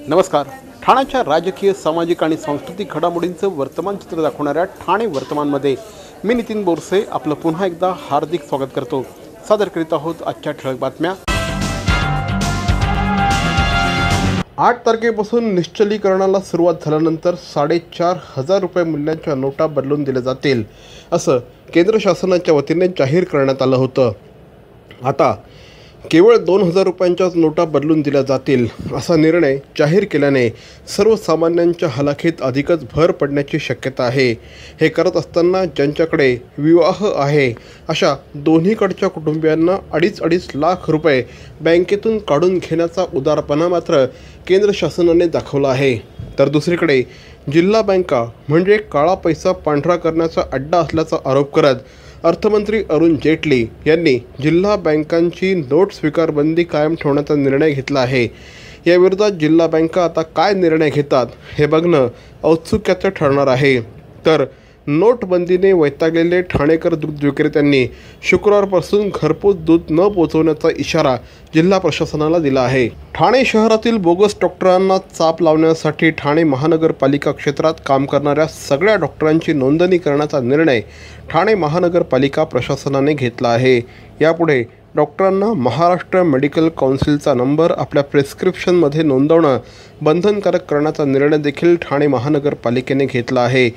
नमस्कार. ठाण्याच्या राजकीय, सामाजिक आणि सांस्कृतिक घडामोडींचं वर्तमान चित्र दाखवणाऱ्या ठाणे वर्तमानमध्ये मी नितीन बोरसे आपलं पुन्हा एकदा हार्दिक स्वागत करतो. सादर करीत आहोत आजच्या ठळक बातम्या. 8 तारखेपासून निश्चलीकरणाला सुरुवात झाल्यानंतर 4,500 रुपये मूल्याच्या नोटा बदलून दिल्या जातील असं केंद्र शासनाच्या वतीने जाहीर करण्यात आलं होतं. आता केवळ 2,000 रुपयांच्याच नोटा बदलून दिल्या जातील असा निर्णय जाहीर केल्याने सर्वसामान्यांच्या हलाखीत अधिकच भर पडण्याची शक्यता आहे. हे करत असताना ज्यांच्याकडे विवाह आहे अशा दोन्हीकडच्या कुटुंबियांना 2.5 लाख रुपये बँकेतून काढून घेण्याचा उदारपणा मात्र केंद्र शासनाने दाखवला आहे. तर दुसरीकडे जिल्हा बँका म्हणजे काळा पैसा पांढरा करण्याचा अड्डा असल्याचा आरोप करत अर्थमंत्री अरुण जेटली यांनी जिल्हा बँकांची नोट स्वीकार बंदी कायम ठेवण्याचा निर्णय घेतला आहे. याविरोधात जिल्हा बँका आता काय निर्णय घेतात हे बघणं औत्सुक्याचं ठरणार आहे. तर नोटबंदीने वैतागलेले ठाणेकर दूध विक्रेत्यांनी शुक्रवारपासून घरपोच दूध न पोचवण्याचा इशारा जिल्हा प्रशासनाला दिला आहे. ठाणे शहरातील बोगस डॉक्टरांना चाप लावण्यासाठी ठाणे महानगरपालिका क्षेत्रात काम करणाऱ्या सगळ्या डॉक्टरांची नोंदणी करण्याचा निर्णय ठाणे महानगरपालिका प्रशासनाने घेतला आहे. यापुढे डॉक्टरांना महाराष्ट्र मेडिकल काउन्सिलचा नंबर आपल्या प्रिस्क्रिप्शनमध्ये नोंदवणं बंधनकारक करण्याचा निर्णय देखील ठाणे महानगरपालिकेने घेतला आहे.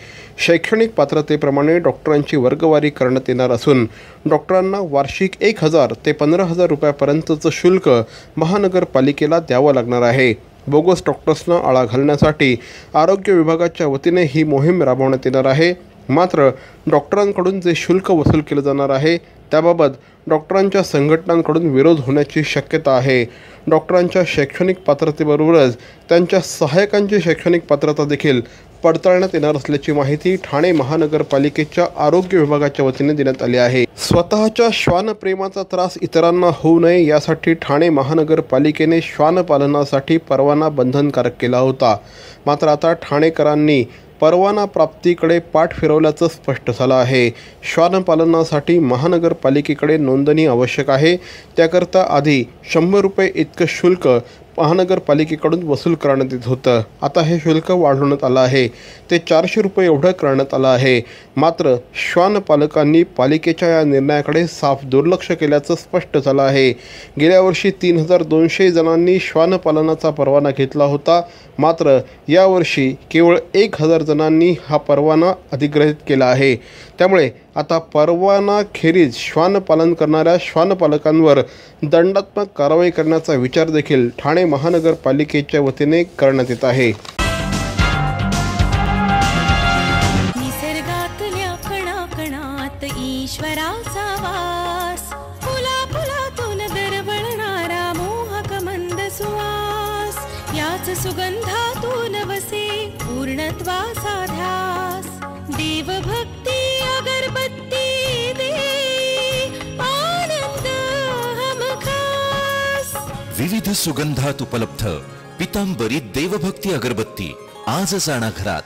शैक्षणिक पात्रतेप्रमाणे डॉक्टरांची वर्गवारी करण्यात येणार असून डॉक्टरांना वार्षिक 1,000 ते 15,000 रुपयापर्यंतचं शुल्क महानगरपालिकेला द्यावं लागणार आहे. बोगस डॉक्टर्सना आळा घालण्यासाठी आरोग्य विभागाच्या वतीने ही मोहीम राबवण्यात येणार आहे. मात्र डॉक्टरांकडून जे शुल्क वसूल केलं जाणार आहे त्याबाबत डॉक्टरांच्या संघटनांकडून विरोध होण्याची शक्यता आहे. डॉक्टरांच्या शैक्षणिक पात्रतेबरोबरच त्यांच्या सहाय्यकांची शैक्षणिक पात्रता देखील पडताळण्यात येणार असल्याची माहिती ठाणे महानगरपालिकेच्या आरोग्य विभागाच्या वतीने देण्यात आली आहे. स्वतःच्या श्वानप्रेमाचा त्रास इतरांना होऊ नये यासाठी ठाणे महानगरपालिकेने श्वानपालनासाठी परवाना बंधनकारक केला होता. मात्र आता ठाणेकरांनी परवाना प्राप्तीकडे पाठ फिरवल्याचं स्पष्ट झालं आहे. श्वानपालनासाठी महानगरपालिकेकडे नोंदणी आवश्यक आहे. त्याकरता आधी 100 रुपये इतकं शुल्क महानगरपालिकेकडून वसूल करण्यात येत होतं. आता हे शुल्क वाढवण्यात आलं आहे. ते 400 रुपये एवढं करण्यात आलं आहे. मात्र श्वानपालकांनी पालिकेच्या या निर्णयाकडे साफ दुर्लक्ष केल्याचं स्पष्ट झालं आहे. गेल्या वर्षी 3,200 जणांनी श्वानपालनाचा परवाना घेतला होता. मात्र यावर्षी केवळ 1,000 जणांनी हा परवाना अधिग्रहित केला आहे. त्यामुळे आता परवानाखेरीज श्वानपालन करणाऱ्या श्वानपालकांवर दंडात्मक कारवाई करण्याचा विचार देखील ठाणे महानगरपालिकेच्या वतीने करण्यात येत आहे. निसर्गातल्या कणाकणात ईश्वराचा वास, फुला फुलातून दरवळणारा मोहक मंद सुवास, याच सुगंधातून वसे पूर्णत्वाचा ध्यास. देवभक्ती अगरबत्ती दे आनंद हमखास. विविध सुगंधात उपलब्ध पितांबरी देवभक्ती अगरबत्ती आजच आणा घरात.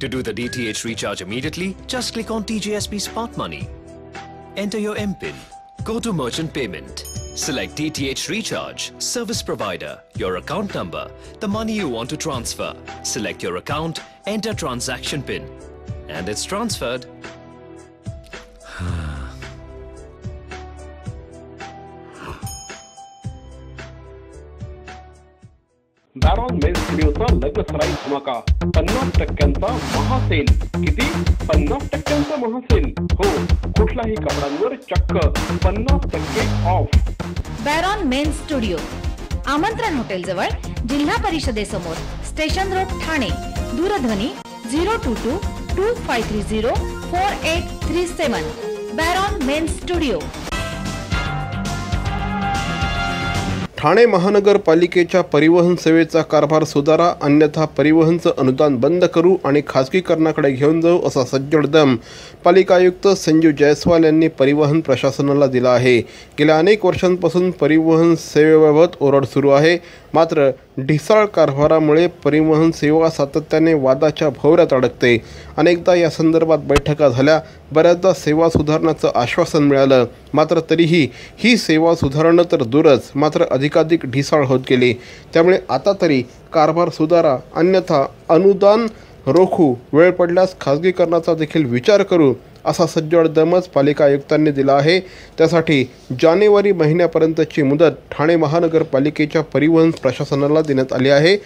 To do the DTH recharge immediately, just click on TJSP Smart Money. Enter your MPIN. Go to Merchant Payment. Select DTH Recharge, Service Provider, your account number, the money you want to transfer. Select your account, enter transaction PIN, and it's transferred. Baron men's स्टुडिओचा लग्नसराई धमाका. 50% महासेल. किती? 50% महासेल. हो, कुठल्याही कपड्यांवर चक्क 50% of. बॅरॉन men's studio, आमंत्रण hotel जवळ, जिल्हा परिषदेसमोर, स्टेशन रोड, ठाणे. दूरध्वनी 022-2530-4837. बॅरॉन मेन्स स्टुडिओ. ठाणे महानगरपालिकेच्या परिवहन सेवेचा कारभार सुधारा, अन्यथा परिवहनचं अनुदान बंद करू आणि खाजगीकरणाकडे घेऊन जाऊ असा सज्जड दम पालिका आयुक्त संजीव जयस्वाल यांनी परिवहन प्रशासनाला दिला आहे. गेल्या अनेक वर्षांपासून परिवहन सेवेबाबत ओरड सुरू आहे. मात्र ढिसाळ कारभारामुळे परिवहन सेवा सातत्याने वादाच्या भोवऱ्यात अडकते. अनेकदा या संदर्भात बैठका झाल्या, बऱ्याचदा सेवा सुधारण्याचं आश्वासन मिळालं, मात्र तरीही ही सेवा सुधारणं तर दूरच मात्र अधिकाधिक ढिसाळ होत गेली. त्यामुळे आता तरी कारभार सुधारा, अन्यथा अनुदान रोखू, वेळ पडल्यास खाजगीकरणाचा देखील विचार करू, असा सज्जड दमच पालिका आयुक्तांनी दिला आहे. त्यासाठी जानेवारी महिन्यापर्यंतची मुदत ठाणे महानगरपालिकेच्या परिवहन प्रशासनाला देण्यात आली आहे.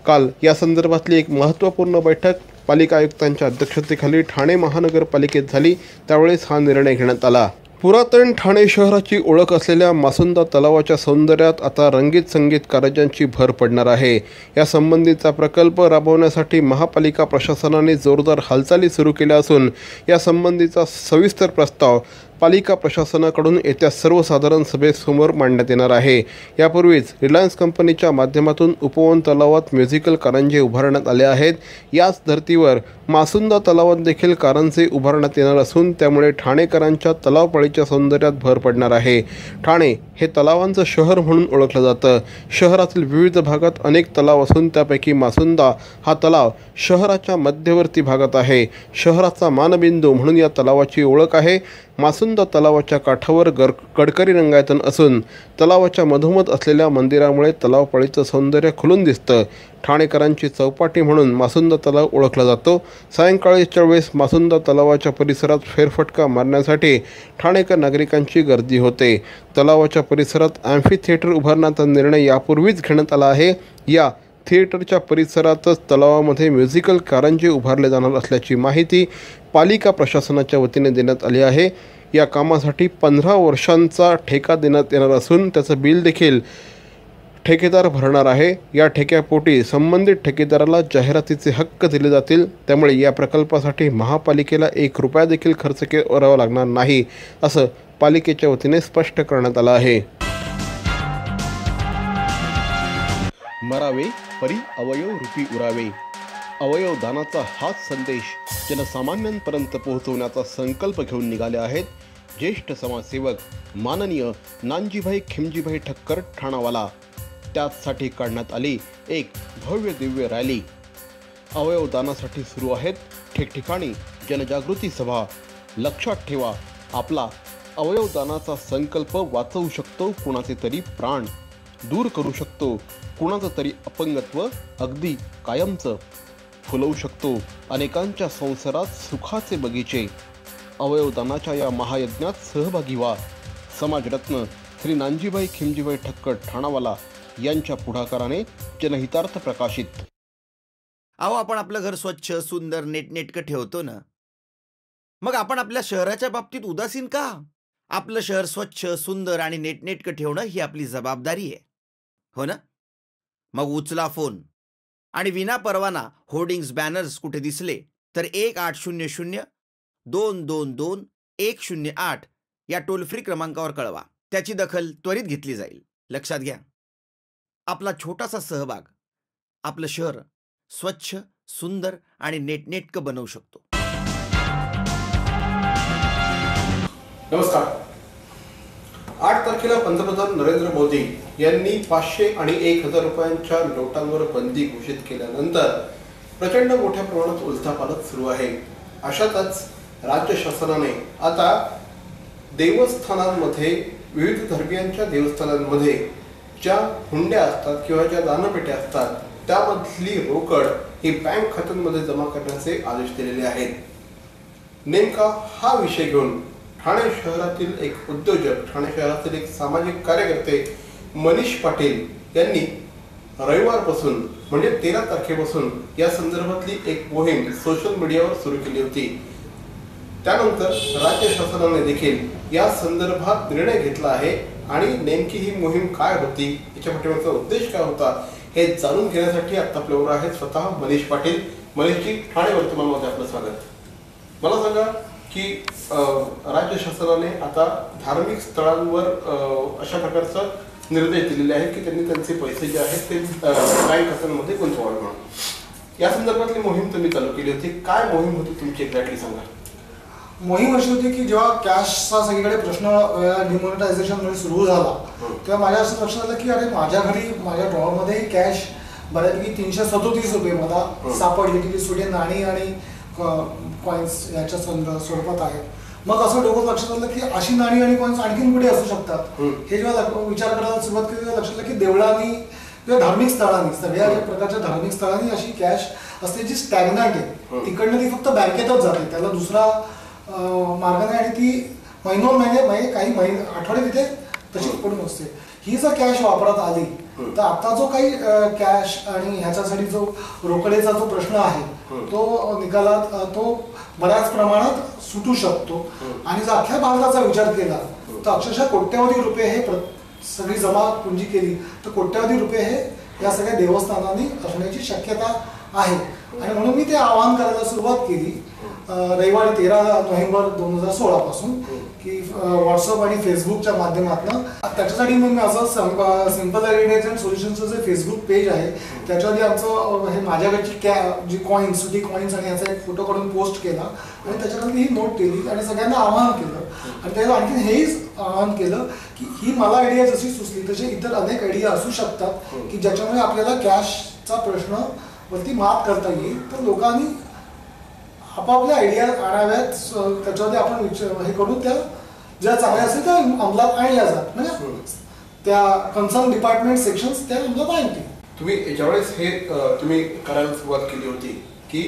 काल या संदर्भातली एक महत्त्वपूर्ण बैठक पालिका आयुक्तांच्या अध्यक्षतेखाली ठाणे महानगरपालिकेत झाली. त्यावेळेस हा निर्णय घेण्यात आला. पुरातन ठाणे शहराची ओळख असलेल्या मासुंदा तलावाच्या सौंदर्यात आता रंगीत संगीत कारंज्यांची भर पडणार आहे. या संबंधीचा प्रकल्प राबवण्यासाठी महापालिका प्रशासनाने जोरदार हालचाली सुरू केल्या असून या संबंधीचा सविस्तर प्रस्ताव पालिका प्रशासनाकडून येत्या सर्वसाधारण सभेसमोर मांडण्यात येणार आहे. यापूर्वीच रिलायन्स कंपनीच्या माध्यमातून उपवन तलावात म्युझिकल कारंजे उभारण्यात आले आहेत. याच धर्तीवर मासुंदा तलावात देखील कारंजे उभारण्यात येणार असून त्यामुळे ठाणेकरांच्या तलावपळीच्या सौंदर्यात भर पडणार आहे. ठाणे हे तलावांचं शहर म्हणून ओळखलं जातं. शहरातील विविध भागात अनेक तलाव असून त्यापैकी मासुंदा हा तलाव शहराच्या मध्यवर्ती भागात आहे. शहराचा मानबिंदू म्हणून या तलावाची ओळख आहे. मासुंदा तलावाच्या काठावर कडकरी रंगायतन असून तलावाच्या मधोमध असलेल्या मंदिरामुळे तलावपळीचं सौंदर्य खुलून दिसतं. ठाणेकरांची चौपाटी म्हणून मासुंदा तलाव ओळखला जातो. सायंकाळीच्या वेळेस मासुंदा तलावाच्या परिसरात फेरफटका मारण्यासाठी ठाणेकर नागरिकांची गर्दी होते. तलावाच्या परिसरात ॲम्फी थिएटर उभारण्याचा निर्णय यापूर्वीच घेण्यात आला आहे. या थिएटरच्या परिसरातच तलावामध्ये म्युझिकल कारंजे उभारले जाणार असल्याची माहिती पालिका प्रशासनाच्या वतीने देण्यात आली आहे. या कामासाठी 15 वर्षांचा ठेका देण्यात येणार असून त्याचं बिल देखील ठेकेदार भरणार आहे. या ठेक्यापोटी संबंधित ठेकेदाराला जाहिरातीचे हक्क दिले जातील. त्यामुळे या प्रकल्पासाठी महापालिकेला 1 रुपया देखील खर्च करावा लागणार नाही, असं पालिकेच्या वतीने स्पष्ट करण्यात आलं आहे. मरावे परी अवयव रूपी उरावे. अवयव दानाचा हाच संदेश जनसामान्यांपर्यंत पोहोचवण्याचा संकल्प घेऊन निघाले आहेत ज्येष्ठ समाजसेवक माननीय नानजीभाई खिमजीभाई ठक्कर ठाणावाला. त्यासाठी काढण्यात आली एक भव्य दिव्य रॅली. अवयव दानासाठी सुरू आहेत ठिकठिकाणी जनजागृती सभा. लक्षात ठेवा, आपला अवयव दानाचा संकल्प वाचवू शकतो कुणाचे तरी प्राण, दूर करू शकतो कुणाचं तरी अपंगत्व अगदी कायमचं, फुलवू शकतो अनेकांच्या संसारात सुखाचे बगीचे. अवयवदानाच्या या महायज्ञात सहभागी व्हा. समाजरत्न श्री नानजीभाई खिमजीभाई ठक्कर ठाणावाला यांच्या पुढाकाराने जनहितार्थ प्रकाशित. अहो, आपण आपलं घर स्वच्छ सुंदर नेटनेटकं ठेवतो ना, मग आपण आपल्या शहराच्या बाबतीत उदासीन का? आपलं शहर स्वच्छ सुंदर आणि नेटनेटकं ठेवणं ही आपली जबाबदारी आहे, हो ना? मग उचला फोन आणि विना परवाना होर्डिंग्स बॅनर्स कुठे दिसले तर 1800-222-108 या टोल फ्री क्रमांकावर कळवा. त्याची दखल त्वरित घेतली जाईल. लक्षात घ्या, आपला छोटासा सहभाग आपलं शहर स्वच्छ सुंदर आणि नेटनेटकं बनवू शकतो. नमस्कार. 8 तारखेला पंतप्रधान नरेंद्र मोदी यांनी 500 आणि 1000 रुपयांच्या नोटांवर बंदी घोषित केल्यानंतर प्रचंड मोठ्या प्रमाणात उलथापालथ सुरू आहे. अशातच राज्य शासनाने आता देवस्थानांमध्ये विविध धर्मियांच्या देवस्थानांमध्ये ज्या हुंड्या असतात किंवा ज्या दानपेट्या असतात त्यामधली रोकड ही बँक खात्यांमध्ये जमा करण्याचे आदेश दिलेले आहेत. नेमका हा विषय घेऊन ठाणे शहरातील एक उद्योजक, ठाणे शहरातील एक सामाजिक कार्यकर्ते मनीष पाटील यांनी रविवारपासून म्हणजे 13 तारखेपासून या संदर्भातली एक मोहीम सोशल मीडियावर सुरू केली होती. त्यानंतर राज्य शासनाने देखील या संदर्भात निर्णय घेतला आहे आणि नेमकी ही मोहीम काय होती, याच्या पाठीमागचा उद्देश काय होता हे जाणून घेण्यासाठी आता आपल्यावर आहेत स्वतः मनीष पाटील. मनीषजी, ठाणे वर्तमानमध्ये आपलं स्वागत. मला सांगा की राज्य शासनाने आता धार्मिक स्थळांवर अशा प्रकारचा निर्देश दिलेले आहेत की त्यांनी त्यांचे पैसे जे आहेत ते बँक खात्यांमध्ये गुंतवावे म्हणून. या संदर्भातली मोहीम तुम्ही चालू केली होती. काय मोहीम होती तुमची एक्झॅक्टली सांगा. मोहीम अशी होती की जेव्हा कॅशचा सगळीकडे प्रश्न डिमॉनिटायझेशनमुळे सुरू झाला तेव्हा माझ्या असं लक्षात आलं की अरे माझ्या घरी माझ्या ड्रॉवरमध्ये कॅश बऱ्यापैकी 337 रुपये मला सापडले की जी छोटे नाणी आणि कॉईन्स याच्या स्वरूपात आहेत. मग असं डोकं लक्षात आलं की अशी नाणी आणि कॉईन्स आणखीन कुठे असू शकतात. हे जेव्हा विचार करायला सुरुवात केली तेव्हा लक्षात आलं की देवळांनी किंवा धार्मिक स्थळांनी सगळ्या प्रकारच्या धार्मिक स्थळांनी अशी कॅश असते जी स्टॅग्नंट आहे. तिकडनं ती फक्त बँकेतच जाते, त्याला दुसरा मार्ग नाही आणि ती महिने काही आठवडे तिथे तशीच पडून असते. ही जर कॅश वापरात आली तर आता जो काही कॅश आणि ह्याच्यासाठी जो रोकडेचा जो प्रश्न आहे तो निकालात तो बऱ्याच प्रमाणात सुटू शकतो. आणि जर अख्ख्या भारताचा विचार केला तर अक्षरशः कोट्यवधी रुपये हे सगळी जमा पुंजी केली तर कोट्यवधी रुपये हे या सगळ्या देवस्थानांनी असण्याची शक्यता आहे. आणि म्हणून मी ते आवाहन करायला सुरुवात केली रविवारी 13 नोव्हेंबर 2016 पासून की व्हॉट्सअप आणि फेसबुकच्या माध्यमातून. त्याच्यासाठी मग मी असं सिम्पल आयडियाज अँड सोल्युशनचं जे फेसबुक पेज आहे त्याच्यावरती आमचं हे माझ्याकडची जी कॉईन्स सुटी कॉईन्स आणि याचा एक फोटो काढून पोस्ट केला आणि त्याच्यानंतर ही नोट केली आणि सगळ्यांना आवाहन केलं. आणि त्याला आणखीन हेही आवाहन केलं की ही मला आयडिया जशी सुचली तसे इतर अनेक आयडिया असू शकतात की ज्याच्यामुळे आपल्याला कॅशचा प्रश्न वरती मात करता येईल. तर लोकांनी आपापल्या आयडिया आणाव्यात, त्याच्यामध्ये आपण हे करून त्या ज्या चांगल्या असेल त्या अंमलात आणल्या जात म्हणजे त्या कन्सर्न डिपार्टमेंट सेक्शन्स त्या अंमलात आणतील. तुम्ही ज्यावेळेस हे तुम्ही करायला सुरुवात केली होती की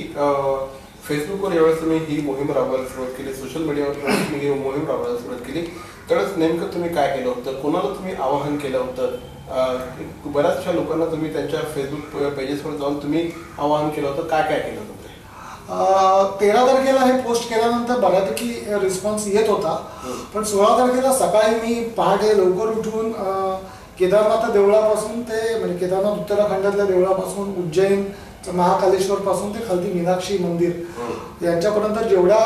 फेसबुकवर ज्यावेळेस तुम्ही ही मोहीम राबवायला सुरुवात केली, सोशल मीडियावर तुम्ही ही मोहीम राबवायला सुरुवात केली त्यावेळेस नेमकं तुम्ही काय केलं होतं, कोणाला तुम्ही आवाहन केलं होतं? बऱ्याचशा लोकांना तुम्ही त्यांच्या फेसबुक पेजेसवर जाऊन तुम्ही आवाहन केलं होतं, काय काय केलं होतं? 13 तारखेला हे पोस्ट केल्यानंतर बऱ्यापैकी रिस्पॉन्स येत होता. पण 16 तारखेला सकाळी मी पहाटे लवकर उठून केदारनाथ देवळापासून ते म्हणजे केदारनाथ उत्तराखंडातल्या देवळापासून उज्जैन महाकालेश्वर पासून ते खालती मीनाक्षी मंदिर यांच्यापर्यंत जेवढ्या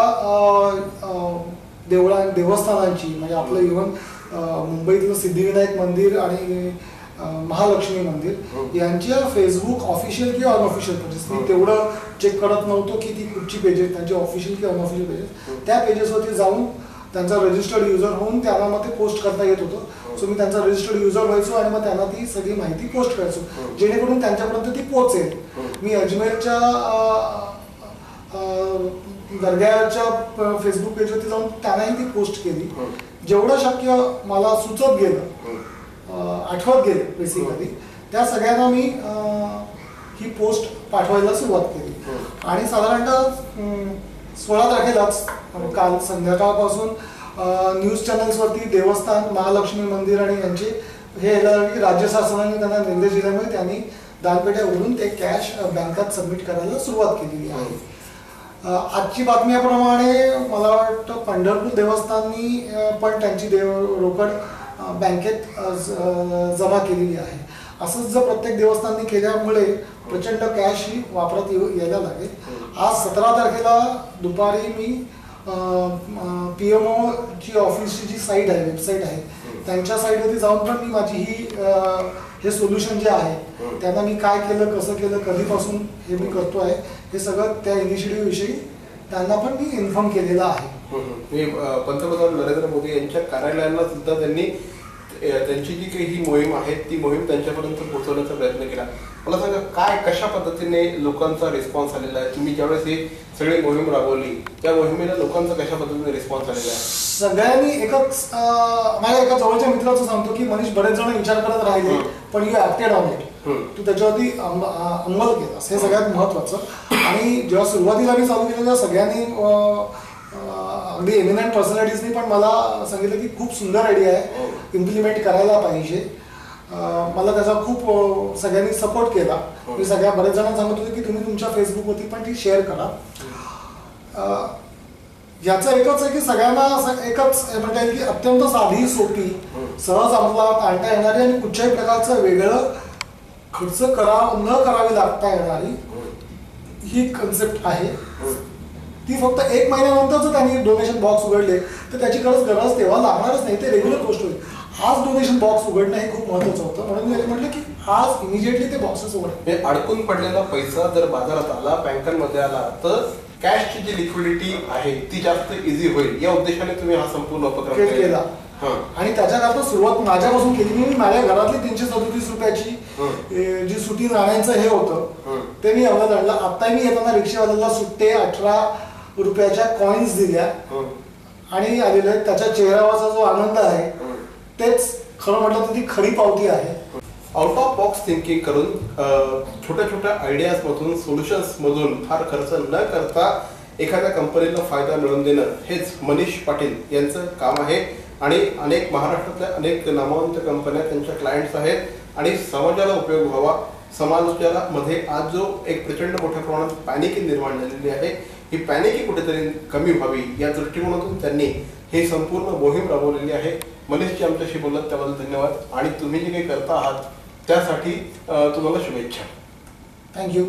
देवस्थानांची म्हणजे आपलं इव्हन मुंबईतलं सिद्धिविनायक मंदिर आणि महालक्ष्मी मंदिर यांच्या फेसबुक ऑफिशियल किंवा अनऑफिशियल पेजेस मी तेवढं चेक करत नव्हतो की ती कुठची पेजेस त्यांची ऑफिशियल किंवा अनऑफिशियल पेजेस त्या पेजेसवरती जाऊन त्यांचा रजिस्टर्ड युजर होऊन त्यांना मग ते पोस्ट करता येत होतं. सो मी त्यांचा रजिस्टर्ड युजर व्हायचो आणि मग त्यांना ती सगळी माहिती पोस्ट करायचो जेणेकरून त्यांच्यापर्यंत ती पोहोचेल. मी अजमेरच्या दर्ग्याच्या फेसबुक पेजवरती जाऊन त्यांनाही ती पोस्ट केली. जेवढं शक्य मला सुचत गेलं आठवत गेले बेसिकली त्या सगळ्यांना मी ही पोस्ट पाठवायला सुरुवात केली. आणि साधारणतः 16 तारखेलाच काल संध्याकाळपासून न्यूज चॅनल्सवरती देवस्थान महालक्ष्मी मंदिर आणि यांचे हे राज्य शासनाने त्यांना निर्देश दिल्यामुळे त्यांनी दानपेट्या उघडून ते कॅश बँकात सबमिट करायला सुरुवात केलेली आहे. आजची बातम्याप्रमाणे मला वाटतं पंढरपूर देवस्थाननी पण त्यांची रोकड बँकेत जमा केलेली आहे. असंच जर प्रत्येक देवस्थाननी केल्यामुळे प्रचंड कॅश ही वापरात यायला लागेल. आज 17 तारखेला दुपारी मी PMO ची ऑफिसची जी साईट आहे वेबसाईट आहे त्यांच्या साईटवरती जाऊन पण मी माझी ही हे सोल्युशन जे आहे त्यांना मी काय केलं कसं केलं कधीपासून हे मी करतो आहे हे सगळं त्या इनिशिएटिव्ह विषयी त्यांना पण मी इन्फॉर्म केलेलं आहे. पंतप्रधान नरेंद्र मोदी यांच्या कार्यालयांना सुद्धा त्यांनी त्यांची जी काही ही मोहीम आहे ती मोहीम त्यांच्यापर्यंत पोहोचवण्याचा प्रयत्न केला. मला सांगा काय कशा पद्धतीने लोकांचा रिस्पॉन्स आलेला आहे? तुम्ही ज्यावेळेस ही सगळी मोहीम राबवली त्या मोहिमेला लोकांचा कशा पद्धतीने रिस्पॉन्स आलेला आहे? सगळ्यांनी एकच माझ्या एका जवळच्या मित्राचं सांगतो की मनीष बरेच जण विचार करत राहिले पण यू ऍक्टेड ऑन इट, तू त्याच्यावरती अंमल केलास हे सगळ्यात महत्वाचं. आणि जेव्हा सुरुवातीला मी चालू केलं तेव्हा सगळ्यांनी अगदी एमिनंट पर्सनॅलिटीजनी पण मला सांगितलं की खूप सुंदर आयडिया आहे इम्प्लिमेंट करायला पाहिजे. मला त्याचा खूप सगळ्यांनी सपोर्ट केला. मी सगळ्या बरेच जणांना सांगत होते की तुम्ही तुमच्या फेसबुकवरती पण ती शेअर करा. याचं एकच आहे की सगळ्यांना एकच म्हणता येईल की अत्यंत साधी सोपी सहज अंमलात आणता येणारी आणि कुठच्याही प्रकारचं वेगळं खर्च न करावी लागता येणारी ही कन्सेप्ट आहे. ती फक्त 1 महिन्यानंतर जर त्यांनी डोनेशन बॉक्स उघडले तर त्याची गरज तेव्हा लागणारच नाही, ते रेग्युलर गोष्ट होईल. आज डोनेशन बॉक्स उघडणं हे खूप महत्वाचं होतं म्हणून मी म्हटलं की आज इमिजिएटली ते बॉक्सेस उघडले. अडकून पडलेला पैसा जर बाजारात आला बँकांमध्ये आला तर कॅशची जी लिक्विडिटी आहे ती जास्त इझी होईल या उद्देशाने तुम्ही हा संपूर्ण उपक्रम केला. आणि त्याच्याकरता सुरुवात माझ्यापासून केली. मी माझ्या घरातली 337 रुपयाची जी सुटी नाण्यांचं हे होतं ते मी एवढं आणलं. आता मी येताना रिक्षावाल्याला सुट्टे 18 रुपयाच्या कॉइन्स दिल्या आणि आलेले आहेत. त्याच्या चेहऱ्यावरचा जो आनंद आहे तेच खरं म्हटलं तर ती खरी पावती आहे. आउट ऑफ बॉक्स थिंकिंग करून छोट्या छोट्या आयडियाज मधून सोल्युशन्स मधून फार खर्च न करता एखाद्या कंपनीला फायदा मिळवून देणं हेच मनीष पाटील यांचं काम आहे. आणि अनेक महाराष्ट्रातल्या अनेक नामवंत कंपन्या त्यांच्या क्लायंट्स आहेत आणि समाजाला उपयोग व्हावा. समाजाला मध्ये आज जो एक प्रचंड मोठ्या प्रमाणात पॅनिक निर्माण झालेली आहे ही पॅनिक कुठेतरी कमी व्हावी या दृष्टिकोनातून त्यांनी ही संपूर्ण मोहीम राबवलेली आहे. मनीषजी आमच्याशी बोलत त्याबद्दल धन्यवाद आणि तुम्ही जे काही करता आहात त्यासाठी तुम्हाला शुभेच्छा. थँक्यू.